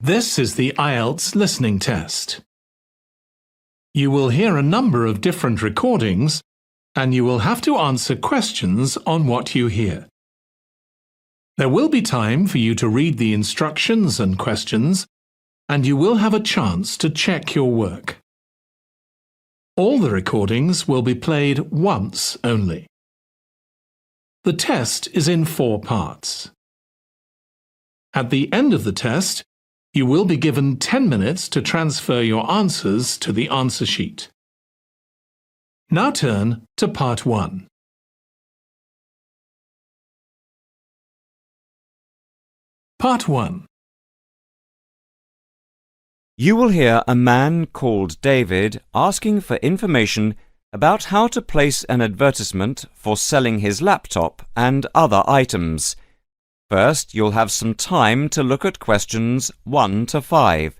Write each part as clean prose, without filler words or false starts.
This is the IELTS listening test. You will hear a number of different recordings, and you will have to answer questions on what you hear. There will be time for you to read the instructions and questions, and you will have a chance to check your work. All the recordings will be played once only. The test is in 4 parts. At the end of the test, you will be given 10 minutes to transfer your answers to the answer sheet. Now turn to Part 1. Part 1. You will hear a man called David asking for information about how to place an advertisement for selling his laptop and other items. First, you'll have some time to look at questions 1 to 5.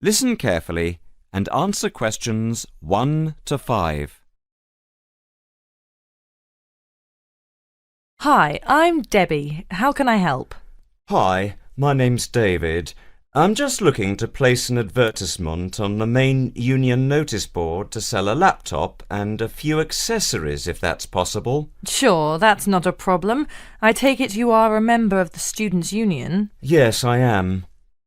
Listen carefully and answer questions 1 to 5. Hi, I'm Debbie. How can I help? Hi, my name's David. I'm just looking to place an advertisement on the main union notice board to sell a laptop and a few accessories, if that's possible. Sure, that's not a problem. I take it you are a member of the Students' Union? Yes, I am.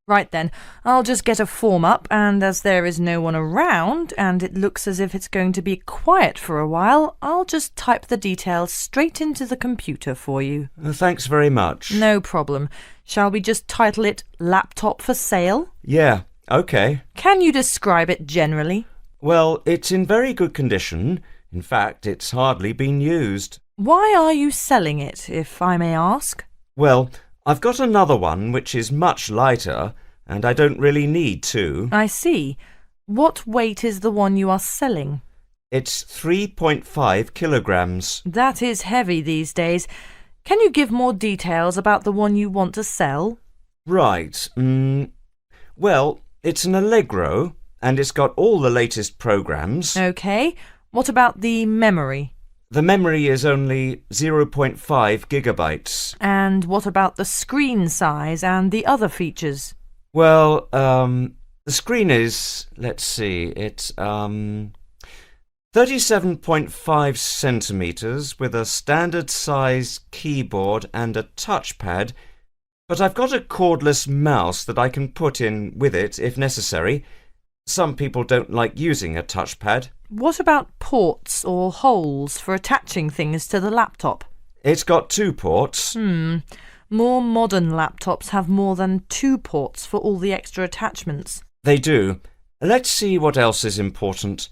Right then, I'll just get a form up, and as there is no one around, and it looks as if it's going to be quiet for a while, I'll just type the details straight into the computer for you. Thanks very much. No problem. Shall we just title it Laptop for Sale? Yeah, OK. Can you describe it generally? Well, it's in very good condition. In fact, it's hardly been used. Why are you selling it, if I may ask? Well, I've got another one which is much lighter, and I don't really need two. I see. What weight is the one you are selling? It's 3.5 kilograms. That is heavy these days. Can you give more details about the one you want to sell? Right. Well, it's an Allegro, and it's got all the latest programs. OK. What about the memory? The memory is only 0.5 gigabytes. And what about the screen size and the other features? Well, the screen is, let's see, it's 37.5 centimetres with a standard size keyboard and a touchpad, but I've got a cordless mouse that I can put in with it if necessary. Some people don't like using a touchpad. What about ports or holes for attaching things to the laptop? It's got 2 ports. More modern laptops have more than 2 ports for all the extra attachments. They do. Let's see what else is important.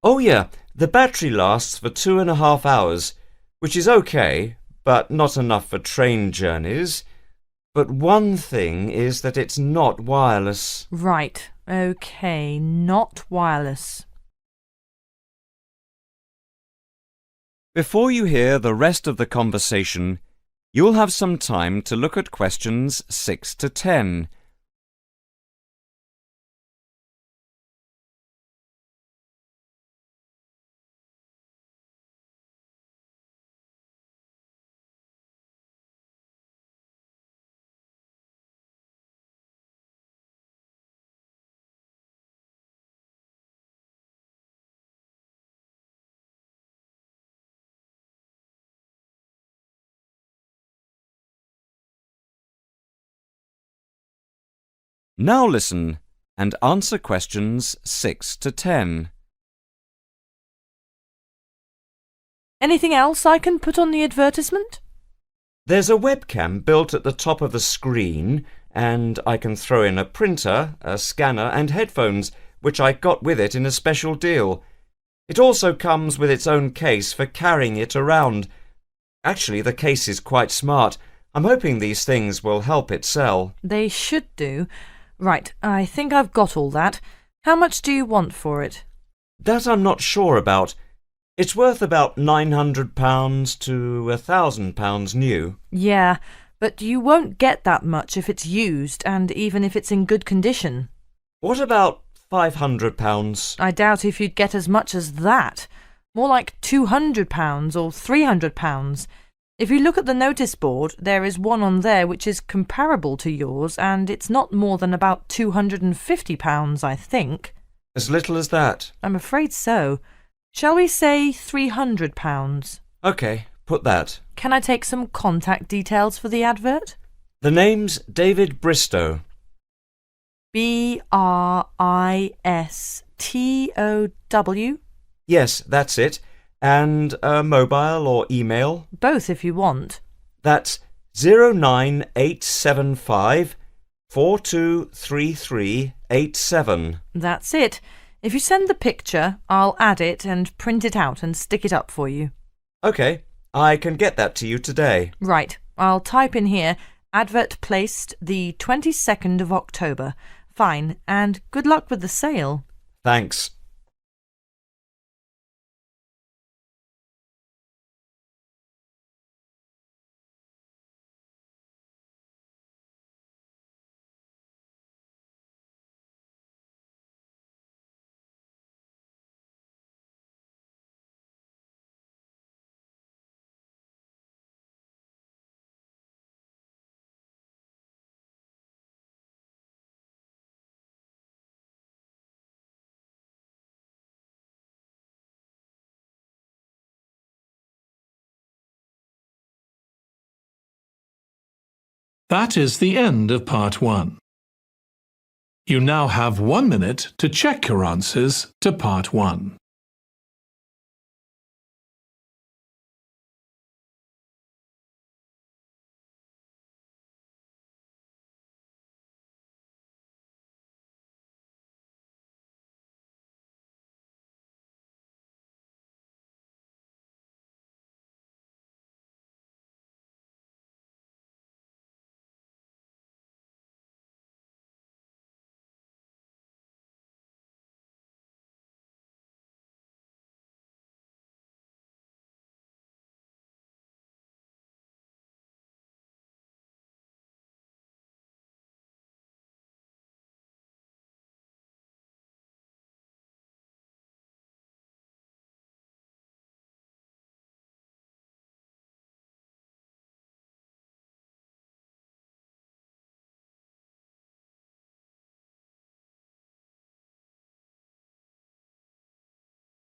Oh yeah, the battery lasts for 2.5 hours, which is okay, but not enough for train journeys. But one thing is that it's not wireless. Right, OK, not wireless. Before you hear the rest of the conversation, you'll have some time to look at questions 6 to 10. Now listen and answer questions 6 to 10. Anything else I can put on the advertisement? There's a webcam built at the top of the screen, and I can throw in a printer, a scanner and headphones, which I got with it in a special deal. It also comes with its own case for carrying it around. Actually, the case is quite smart. I'm hoping these things will help it sell. They should do. Right, I think I've got all that. How much do you want for it? That I'm not sure about. It's worth about £900 to £1,000 new. Yeah, but you won't get that much if it's used, and even if it's in good condition. What about £500? I doubt if you'd get as much as that. More like £200 or £300. If you look at the notice board, there is one on there which is comparable to yours, and it's not more than about £250, I think. As little as that? I'm afraid so. Shall we say £300? OK, put that. Can I take some contact details for the advert? The name's David Bristow. Bristow? Yes, that's it. And a mobile or email? Both if you want. That's 09875 423387. That's it. If you send the picture, I'll add it and print it out and stick it up for you. OK, I can get that to you today. Right, I'll type in here, advert placed the 22nd of October. Fine, and good luck with the sale. Thanks. That is the end of part 1. You now have 1 minute to check your answers to part 1.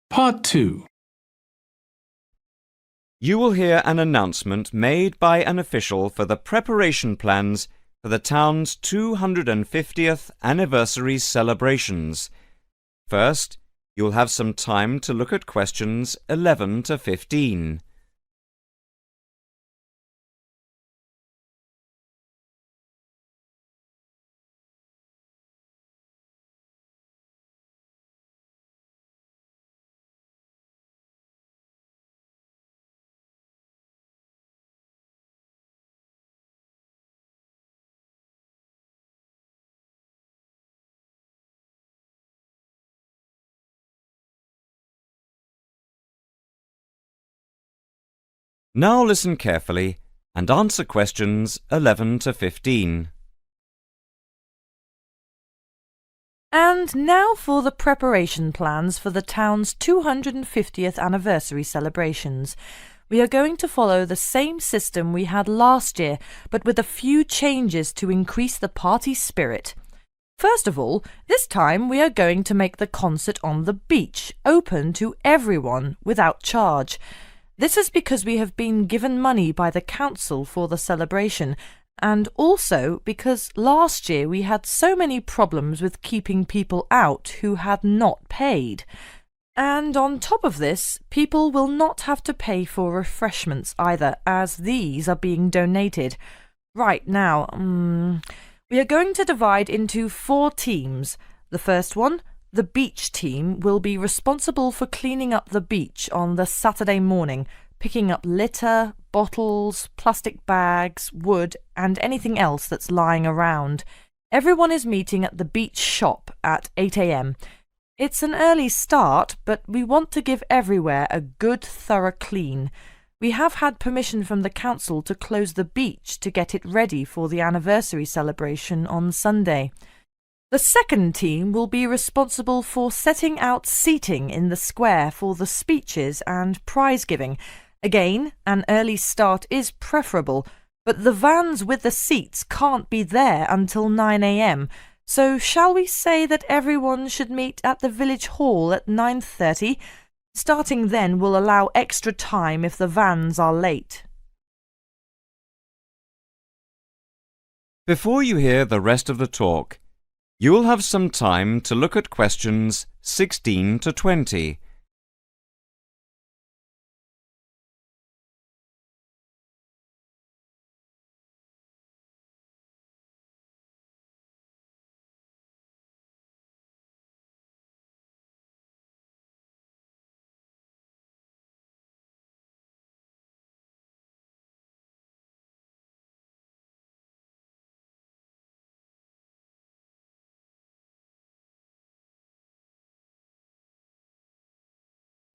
Part 2. You will hear an announcement made by an official for the preparation plans for the town's 250th anniversary celebrations. First, you will have some time to look at questions 11 to 15. Now listen carefully and answer questions 11 to 15. And now for the preparation plans for the town's 250th anniversary celebrations. We are going to follow the same system we had last year, but with a few changes to increase the party spirit. First of all, this time we are going to make the concert on the beach open to everyone without charge. This is because we have been given money by the council for the celebration, and also because last year we had so many problems with keeping people out who had not paid. And on top of this, people will not have to pay for refreshments either, as these are being donated. Right now, we are going to divide into 4 teams. The first one, the beach team, will be responsible for cleaning up the beach on the Saturday morning, picking up litter, bottles, plastic bags, wood, and anything else that's lying around. Everyone is meeting at the beach shop at 8 a.m. It's an early start, but we want to give everywhere a good, thorough clean. We have had permission from the council to close the beach to get it ready for the anniversary celebration on Sunday. The second team will be responsible for setting out seating in the square for the speeches and prize giving. Again, an early start is preferable, but the vans with the seats can't be there until 9 a.m. So shall we say that everyone should meet at the village hall at 9:30? Starting then will allow extra time if the vans are late. Before you hear the rest of the talk, you will have some time to look at questions 16 to 20.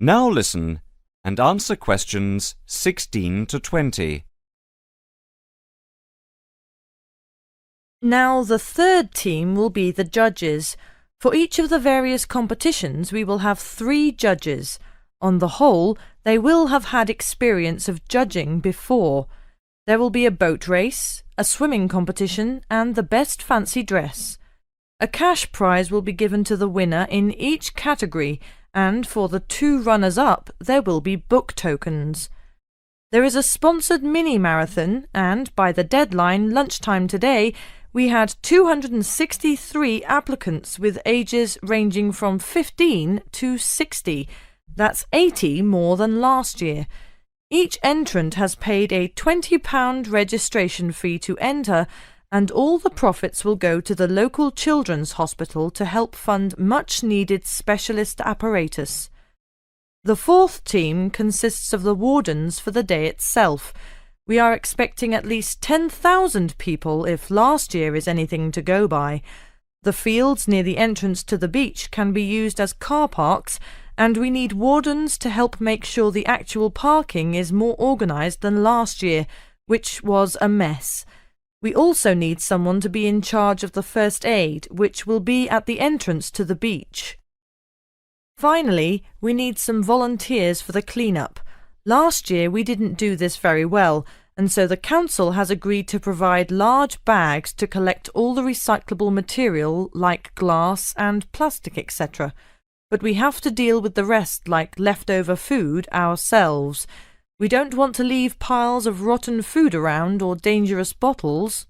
Now listen and answer questions 16 to 20. Now the third team will be the judges. For each of the various competitions we will have 3 judges. On the whole, they will have had experience of judging before. There will be a boat race, a swimming competition, and the best fancy dress. A cash prize will be given to the winner in each category, and for the 2 runners-up there will be book tokens. There is a sponsored mini-marathon, and by the deadline lunchtime today, we had 263 applicants with ages ranging from 15 to 60. That's 80 more than last year. Each entrant has paid a £20 registration fee to enter, and all the profits will go to the local children's hospital to help fund much-needed specialist apparatus. The fourth team consists of the wardens for the day itself. We are expecting at least 10,000 people if last year is anything to go by. The fields near the entrance to the beach can be used as car parks, and we need wardens to help make sure the actual parking is more organised than last year, which was a mess. We also need someone to be in charge of the first aid, which will be at the entrance to the beach. Finally, we need some volunteers for the clean-up. Last year we didn't do this very well, and so the council has agreed to provide large bags to collect all the recyclable material like glass and plastic, etc. But we have to deal with the rest like leftover food ourselves. We don't want to leave piles of rotten food around or dangerous bottles.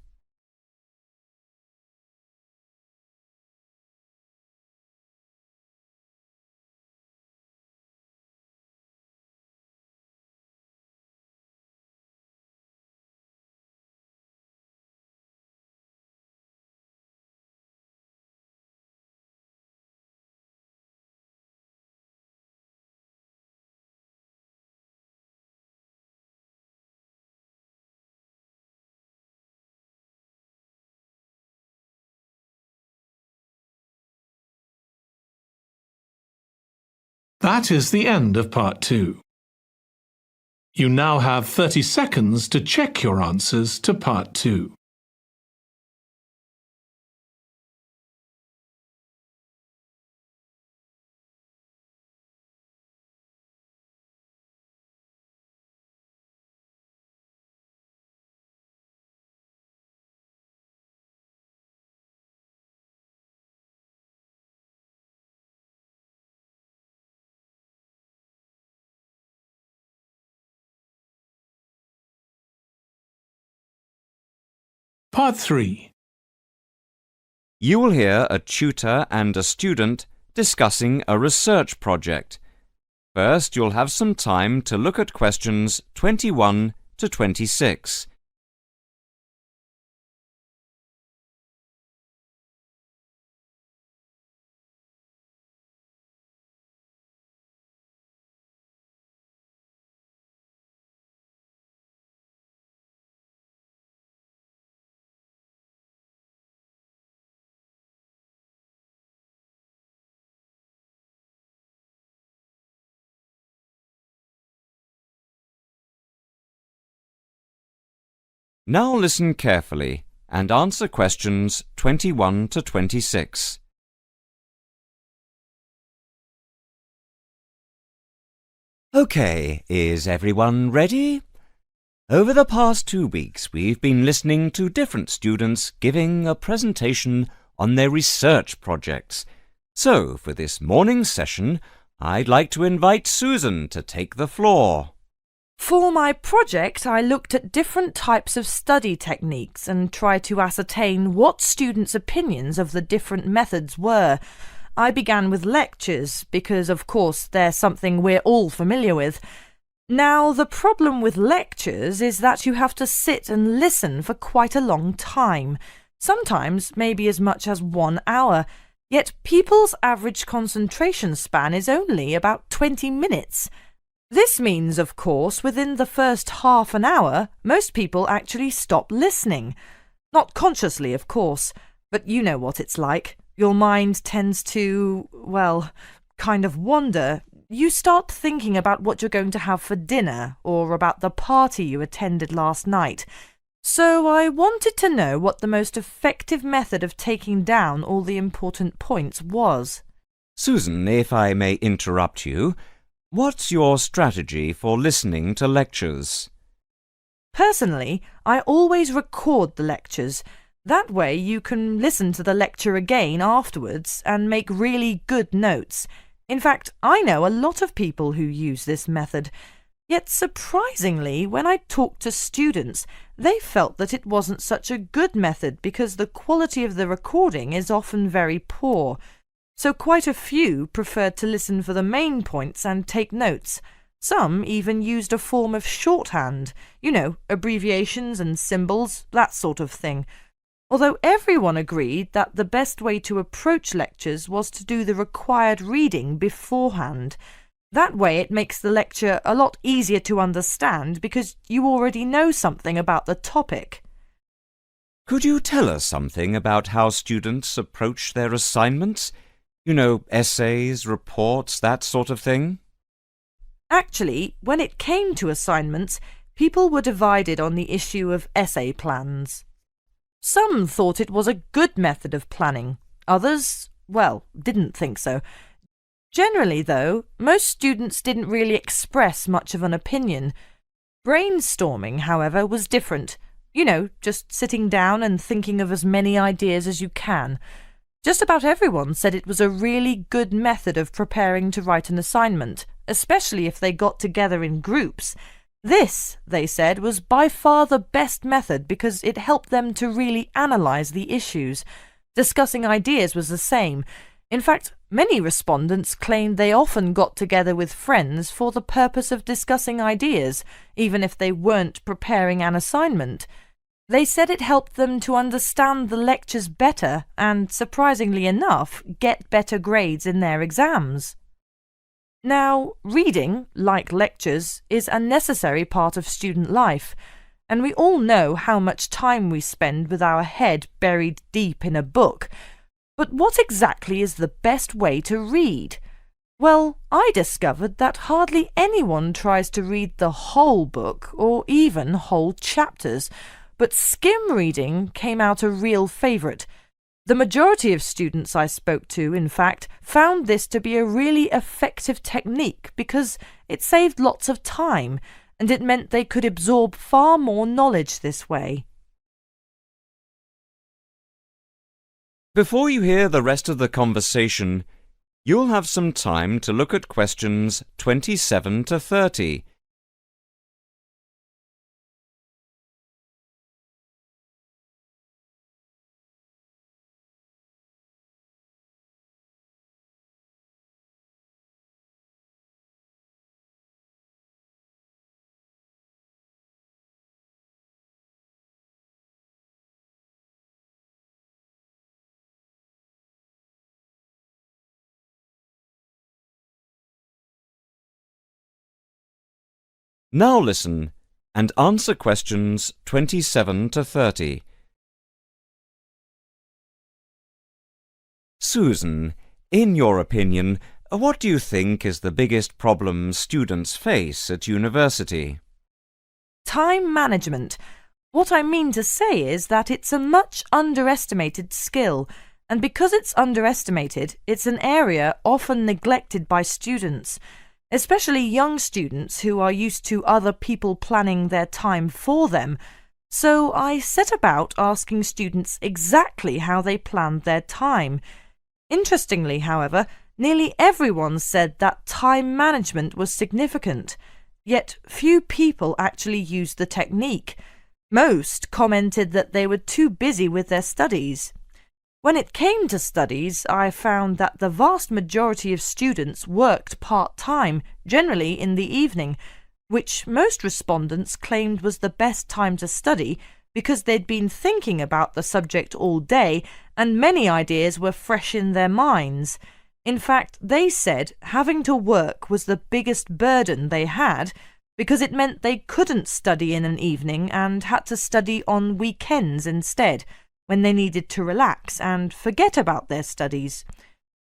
That is the end of part 2. You now have 30 seconds to check your answers to part 2. Part 3. You will hear a tutor and a student discussing a research project. First, you'll have some time to look at questions 21 to 26. Now listen carefully and answer questions 21 to 26. OK, is everyone ready? Over the past 2 weeks, we've been listening to different students giving a presentation on their research projects. So, for this morning's session, I'd like to invite Susan to take the floor. For my project, I looked at different types of study techniques and tried to ascertain what students' opinions of the different methods were. I began with lectures because, of course, they're something we're all familiar with. Now, the problem with lectures is that you have to sit and listen for quite a long time, sometimes maybe as much as 1 hour, yet people's average concentration span is only about 20 minutes. This means, of course, within the first half an hour, most people actually stop listening. Not consciously, of course, but you know what it's like. Your mind tends to, kind of wander. You start thinking about what you're going to have for dinner or about the party you attended last night. So I wanted to know what the most effective method of taking down all the important points was. Susan, if I may interrupt you, what's your strategy for listening to lectures? Personally, I always record the lectures. That way you can listen to the lecture again afterwards and make really good notes. In fact, I know a lot of people who use this method. Yet surprisingly, when I talked to students, they felt that it wasn't such a good method because the quality of the recording is often very poor. So quite a few preferred to listen for the main points and take notes. Some even used a form of shorthand, abbreviations and symbols, that sort of thing. Although everyone agreed that the best way to approach lectures was to do the required reading beforehand. That way it makes the lecture a lot easier to understand because you already know something about the topic. Could you tell us something about how students approach their assignments? Essays, reports, that sort of thing? Actually, when it came to assignments, people were divided on the issue of essay plans. Some thought it was a good method of planning. Others, didn't think so. Generally, though, most students didn't really express much of an opinion. Brainstorming, however, was different. Just sitting down and thinking of as many ideas as you can. Just about everyone said it was a really good method of preparing to write an assignment, especially if they got together in groups. This, they said, was by far the best method because it helped them to really analyse the issues. Discussing ideas was the same. In fact, many respondents claimed they often got together with friends for the purpose of discussing ideas, even if they weren't preparing an assignment. They said it helped them to understand the lectures better and, surprisingly enough, get better grades in their exams. Now, reading, like lectures, is a necessary part of student life, and we all know how much time we spend with our head buried deep in a book. But what exactly is the best way to read? Well, I discovered that hardly anyone tries to read the whole book or even whole chapters, but skim reading came out a real favourite. The majority of students I spoke to, in fact, found this to be a really effective technique because it saved lots of time and it meant they could absorb far more knowledge this way. Before you hear the rest of the conversation, you'll have some time to look at questions 27 to 30. Now listen and answer questions 27 to 30. Susan, in your opinion, what do you think is the biggest problem students face at university? Time management. What I mean to say is that it's a much underestimated skill, and because it's underestimated, it's an area often neglected by students, especially young students who are used to other people planning their time for them. So I set about asking students exactly how they planned their time. Interestingly, however, nearly everyone said that time management was significant, yet few people actually used the technique. Most commented that they were too busy with their studies. When it came to studies, I found that the vast majority of students worked part-time, generally in the evening, which most respondents claimed was the best time to study because they'd been thinking about the subject all day and many ideas were fresh in their minds. In fact, they said having to work was the biggest burden they had because it meant they couldn't study in an evening and had to study on weekends instead, when they needed to relax and forget about their studies.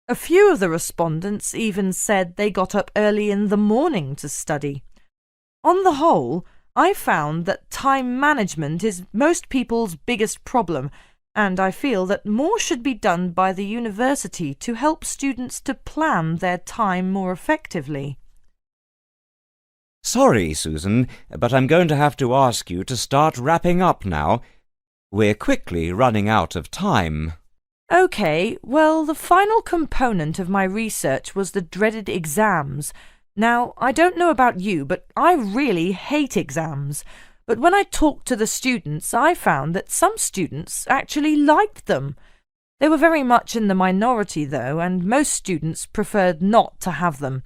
A few of the respondents even said they got up early in the morning to study. On the whole, I found that time management is most people's biggest problem, and I feel that more should be done by the university to help students to plan their time more effectively. Sorry, Susan, but I'm going to have to ask you to start wrapping up now. We're quickly running out of time. OK, well, the final component of my research was the dreaded exams. Now, I don't know about you, but I really hate exams. But when I talked to the students, I found that some students actually liked them. They were very much in the minority, though, and most students preferred not to have them.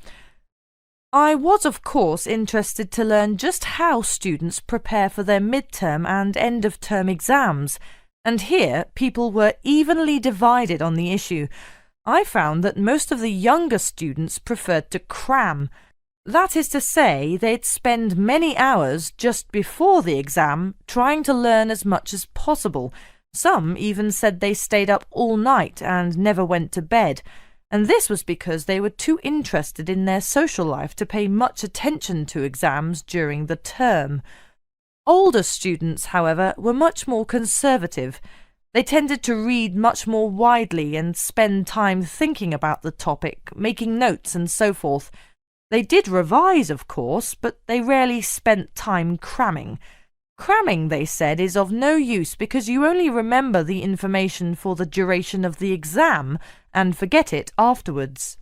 I was, of course, interested to learn just how students prepare for their midterm and end-of-term exams, and here people were evenly divided on the issue. I found that most of the younger students preferred to cram. That is to say, they'd spend many hours just before the exam trying to learn as much as possible. Some even said they stayed up all night and never went to bed. And this was because they were too interested in their social life to pay much attention to exams during the term. Older students, however, were much more conservative. They tended to read much more widely and spend time thinking about the topic, making notes and so forth. They did revise, of course, but they rarely spent time cramming. Cramming, they said, is of no use because you only remember the information for the duration of the exam and forget it afterwards.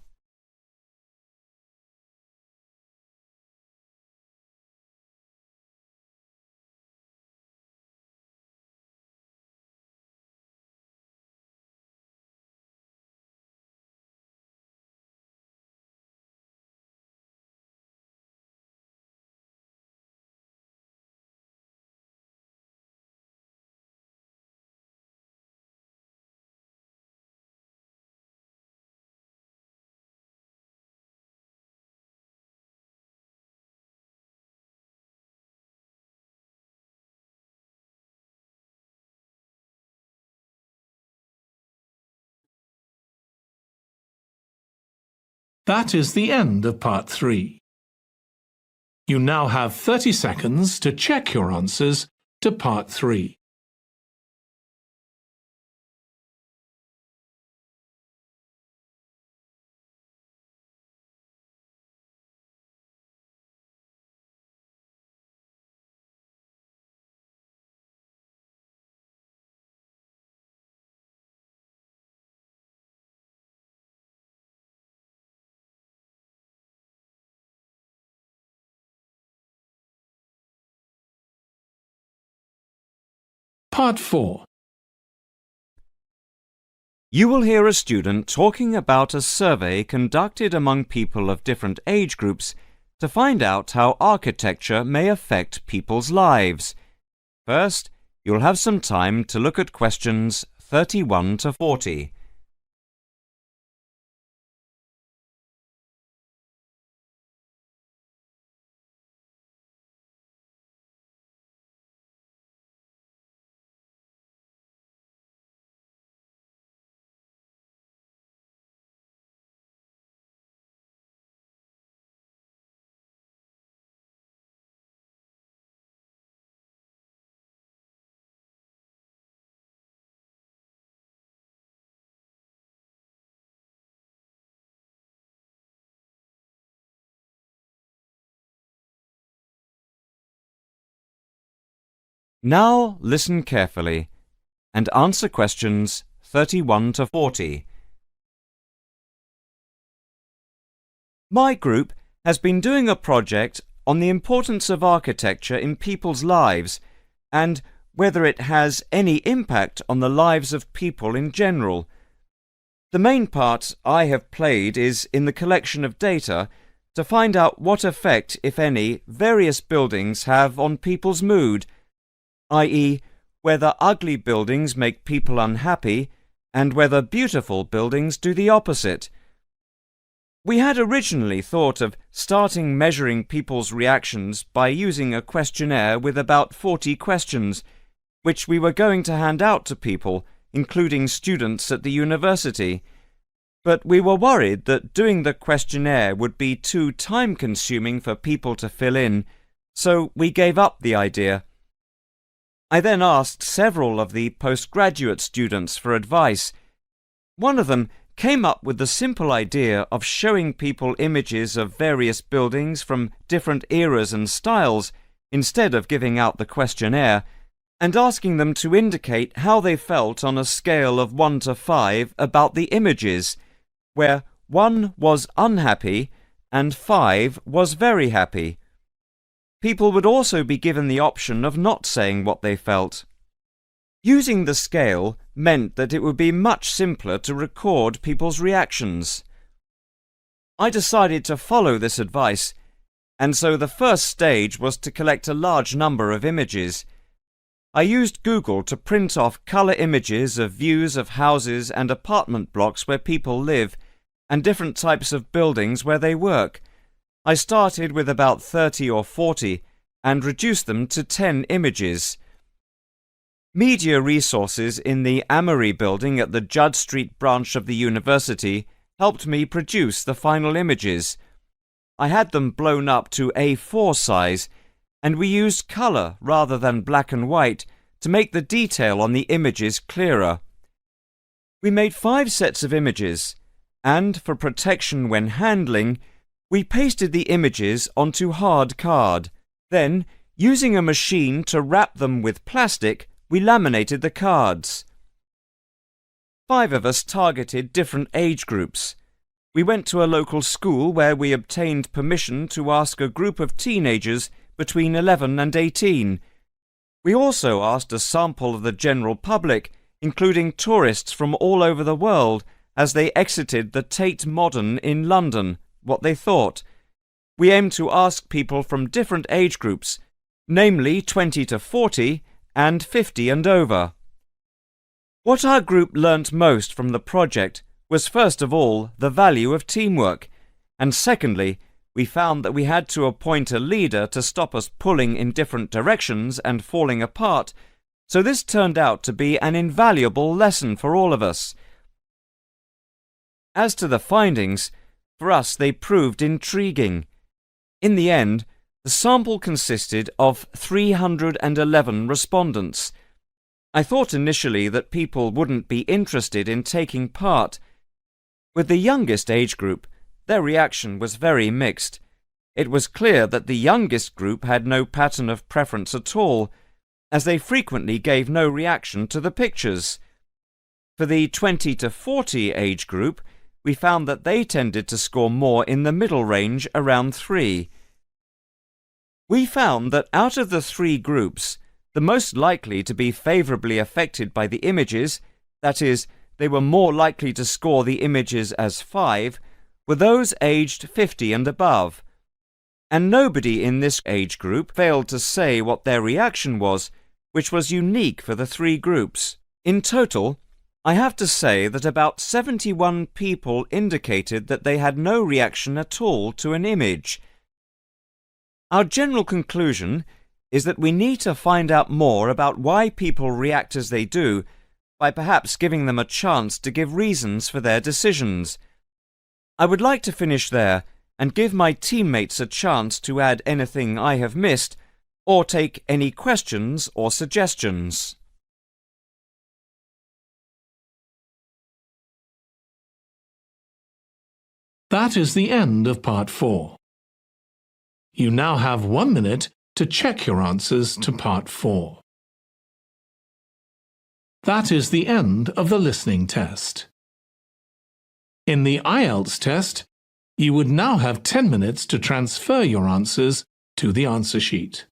That is the end of part 3. You now have 30 seconds to check your answers to part 3. Part 4. You will hear a student talking about a survey conducted among people of different age groups to find out how architecture may affect people's lives. First, you'll have some time to look at questions 31 to 40. Now listen carefully and answer questions 31 to 40. My group has been doing a project on the importance of architecture in people's lives and whether it has any impact on the lives of people in general. The main part I have played is in the collection of data to find out what effect, if any, various buildings have on people's mood, i.e., whether ugly buildings make people unhappy and whether beautiful buildings do the opposite. We had originally thought of starting measuring people's reactions by using a questionnaire with about 40 questions, which we were going to hand out to people, including students at the university. But we were worried that doing the questionnaire would be too time-consuming for people to fill in, so we gave up the idea. I then asked several of the postgraduate students for advice. One of them came up with the simple idea of showing people images of various buildings from different eras and styles instead of giving out the questionnaire, and asking them to indicate how they felt on a scale of 1 to 5 about the images, where 1 was unhappy and 5 was very happy. People would also be given the option of not saying what they felt. Using the scale meant that it would be much simpler to record people's reactions. I decided to follow this advice, and so the first stage was to collect a large number of images. I used Google to print off colour images of views of houses and apartment blocks where people live, and different types of buildings where they work. I started with about 30 or 40 and reduced them to 10 images. Media resources in the Amory building at the Judd Street branch of the university helped me produce the final images. I had them blown up to A4 size, and we used colour rather than black and white to make the detail on the images clearer. We made 5 sets of images, and for protection when handling, we pasted the images onto hard card. Then, using a machine to wrap them with plastic, we laminated the cards. 5 of us targeted different age groups. We went to a local school where we obtained permission to ask a group of teenagers between 11 and 18. We also asked a sample of the general public, including tourists from all over the world, as they exited the Tate Modern in London, what they thought. We aimed to ask people from different age groups, namely 20 to 40 and 50 and over. What our group learnt most from the project was first of all the value of teamwork, and secondly, we found that we had to appoint a leader to stop us pulling in different directions and falling apart, so this turned out to be an invaluable lesson for all of us. As to the findings, for us they proved intriguing. In the end, the sample consisted of 311 respondents. I thought initially that people wouldn't be interested in taking part. With the youngest age group, their reaction was very mixed. It was clear that the youngest group had no pattern of preference at all, as they frequently gave no reaction to the pictures. For the 20 to 40 age group, we found that they tended to score more in the middle range, around 3. We found that out of the 3 groups, the most likely to be favourably affected by the images, that is, they were more likely to score the images as 5, were those aged 50 and above. And nobody in this age group failed to say what their reaction was, which was unique for the 3 groups. In total, I have to say that about 71 people indicated that they had no reaction at all to an image. Our general conclusion is that we need to find out more about why people react as they do, by perhaps giving them a chance to give reasons for their decisions. I would like to finish there and give my teammates a chance to add anything I have missed, or take any questions or suggestions. That is the end of part 4. You now have 1 minute to check your answers to part 4. That is the end of the listening test. In the IELTS test, you would now have 10 minutes to transfer your answers to the answer sheet.